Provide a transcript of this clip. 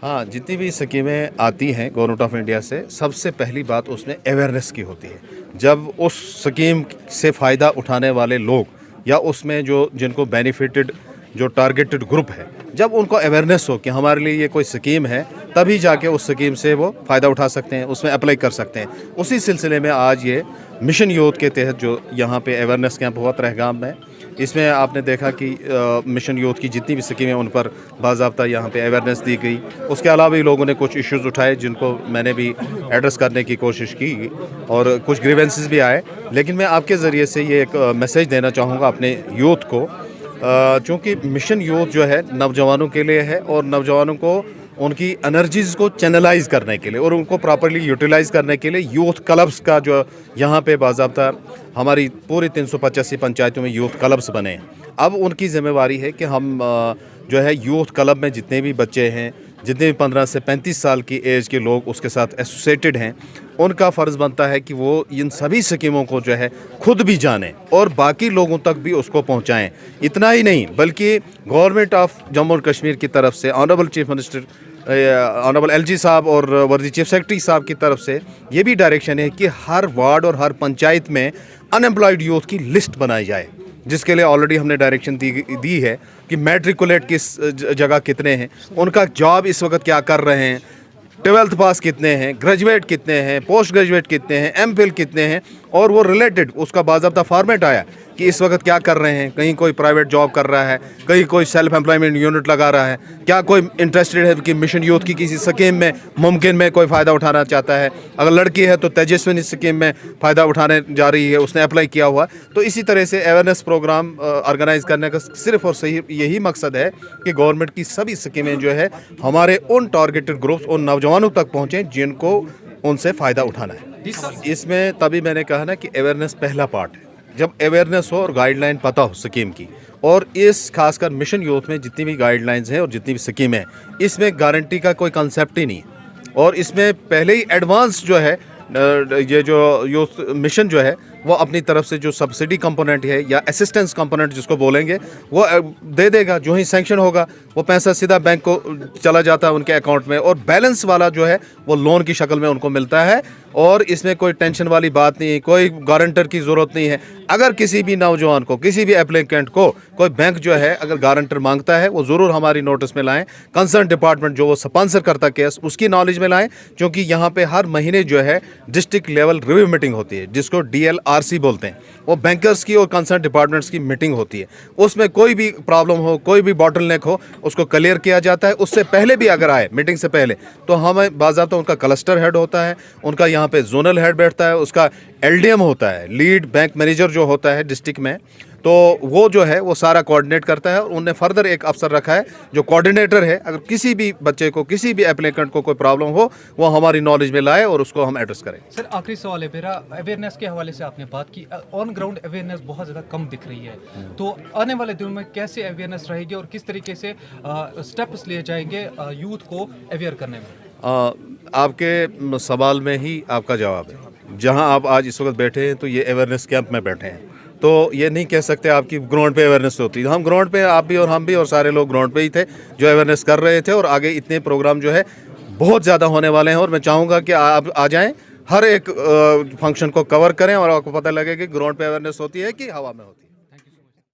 हाँ, जितनी भी स्कीमें आती हैं गवर्नमेंट ऑफ इंडिया से, सबसे पहली बात उसमें अवेयरनेस की होती है। जब उस स्कीम से फ़ायदा उठाने वाले लोग या उसमें जो जिनको बेनिफिटेड जो टारगेटेड ग्रुप है, जब उनको अवेयरनेस हो कि हमारे लिए ये कोई स्कीम है, तभी जाके उस स्कीम से वो फ़ायदा उठा सकते हैं, उसमें अप्लाई कर सकते हैं। उसी सिलसिले में आज ये मिशन यूथ के तहत जो यहाँ पे अवेयरनेस कैंप हुआ तरहेगाम में, इसमें आपने देखा कि मिशन यूथ की जितनी भी स्कीमें उन पर बाज़ाब्ता यहाँ पे अवेयरनेस दी गई। उसके अलावा भी लोगों ने कुछ इश्यूज़ उठाए जिनको मैंने भी एड्रेस करने की कोशिश की और कुछ ग्रीवेंसेस भी आए। लेकिन मैं आपके ज़रिए से ये एक मैसेज देना चाहूँगा अपने यूथ को, चूँकि मिशन यूथ जो है नौजवानों के लिए है और नौजवानों को उनकी एनर्जीज़ को चैनलाइज़ करने के लिए और उनको प्रॉपर्ली यूटिलाइज़ करने के लिए यूथ क्लब्स का जो यहाँ पे बाज़ाब्ता हमारी पूरी 385 पंचायतों में यूथ क्लब्स बने हैं। अब उनकी ज़िम्मेवारी है कि हम जो है यूथ क्लब में जितने भी बच्चे हैं, जितने भी 15 से 35 साल की एज के लोग उसके साथ एसोसिएटेड हैं, उनका फ़र्ज़ बनता है कि वो इन सभी स्कीमों को जो है खुद भी जानें और बाकी लोगों तक भी उसको पहुंचाएं। इतना ही नहीं बल्कि गवर्नमेंट ऑफ जम्मू और कश्मीर की तरफ से honourable chief minister honourable LG साहब और वर्दी चीफ सेक्रेटरी साहब की तरफ से ये भी डायरेक्शन है कि हर वार्ड और हर पंचायत में अनएम्प्लॉयड यूथ की लिस्ट बनाई जाए, जिसके लिए ऑलरेडी हमने डायरेक्शन दी है कि मैट्रिकुलेट किस जगह कितने हैं, उनका जॉब इस वक्त क्या कर रहे हैं, 12th पास कितने हैं, ग्रेजुएट कितने हैं, पोस्ट ग्रेजुएट कितने हैं, एमफिल कितने हैं, और वो रिलेटेड उसका बाज़ाब्ता फॉर्मेट आया कि इस वक्त क्या कर रहे हैं। कहीं कोई प्राइवेट जॉब कर रहा है, कहीं कोई सेल्फ एम्प्लॉयमेंट यूनिट लगा रहा है, क्या कोई इंटरेस्टेड है कि मिशन यूथ की किसी स्कीम में मुमकिन में कोई फ़ायदा उठाना चाहता है। अगर लड़की है तो तेजस्विनी स्कीम में फ़ायदा उठाने जा रही है, उसने अप्लाई किया हुआ। तो इसी तरह से अवेयरनेस प्रोग्राम ऑर्गेनाइज़ करने का सिर्फ़ और सही यही मकसद है कि गवर्नमेंट की सभी स्कीमें जो है हमारे उन टारगेटेड ग्रुप्स, उन नौजवानों तक पहुँचें जिनको उनसे फ़ायदा उठाना है। इसमें तभी मैंने कहा ना कि अवेयरनेस पहला पार्ट है। जब अवेयरनेस हो और गाइडलाइन पता हो स्कीम की, और इस खासकर मिशन यूथ में जितनी भी गाइडलाइंस हैं और जितनी भी स्कीम है, इसमें गारंटी का कोई कंसेप्ट ही नहीं है। और इसमें पहले ही एडवांस जो है ये जो यूथ मिशन जो है वो अपनी तरफ से जो सब्सिडी कंपोनेंट है या असिस्टेंस कंपोनेंट जिसको बोलेंगे वो दे देगा। जो ही सैंक्शन होगा वो पैसा सीधा बैंक को चला जाता है उनके अकाउंट में, और बैलेंस वाला जो है वो लोन की शक्ल में उनको मिलता है। और इसमें कोई टेंशन वाली बात नहीं है, कोई गारंटर की ज़रूरत नहीं है। अगर किसी भी नौजवान को, किसी भी एप्लीकेंट को कोई बैंक जो है अगर गारंटर मांगता है, वो ज़रूर हमारी नोटिस में लाएं। कंसर्न डिपार्टमेंट जो वो स्पॉन्सर करता केस, उसकी नॉलेज में लाएं, क्योंकि यहाँ पे हर महीने जो है डिस्ट्रिक्ट लेवल रिव्यू मीटिंग होती है जिसको DLRC बोलते हैं। वो बैंकर्स की और कंसर्न डिपार्टमेंट्स की मीटिंग होती है। उसमें कोई भी प्रॉब्लम हो, कोई भी बॉटलनेक हो, उसको क्लियर किया जाता है। उससे पहले भी अगर आए मीटिंग से पहले, तो हमें बाज़ाब्ता उनका क्लस्टर हेड होता है, उनका यहाँ पे जोनल हेड बैठता है, उसका LDM होता है, लीड बैंक मैनेजर जो होता है डिस्ट्रिक्ट में, तो वो जो है वो सारा कोऑर्डिनेट करता है। और उनने फर्दर एक अफसर रखा है जो कोऑर्डिनेटर है। अगर किसी भी बच्चे को, किसी भी एप्लीकेंट को कोई प्रॉब्लम हो, वो हमारी नॉलेज में लाए और उसको हम एड्रेस करें। सर, आखिरी सवाल है मेरा, अवेयरनेस के हवाले से आपने बात की, ऑन ग्राउंड अवेयरनेस बहुत ज़्यादा कम दिख रही है, तो आने वाले दिनों में कैसे अवेयरनेस रहेगी और किस तरीके से स्टेप्स लिए जाएंगे यूथ को अवेयर करने में? आपके सवाल में ही आपका जवाब है। जहां आप आज इस वक्त बैठे हैं तो ये अवेयरनेस कैंप में बैठे हैं, तो ये नहीं कह सकते आपकी ग्राउंड पे अवेयरनेस होती है। हम ग्राउंड पे, आप भी और हम भी और सारे लोग ग्राउंड पे ही थे जो अवेयरनेस कर रहे थे। और आगे इतने प्रोग्राम जो है बहुत ज़्यादा होने वाले हैं, और मैं चाहूँगा कि आप आ जाएँ, हर एक फंक्शन को कवर करें और आपको पता लगे कि ग्राउंड पे अवेयरनेस होती है कि हवा में होती है।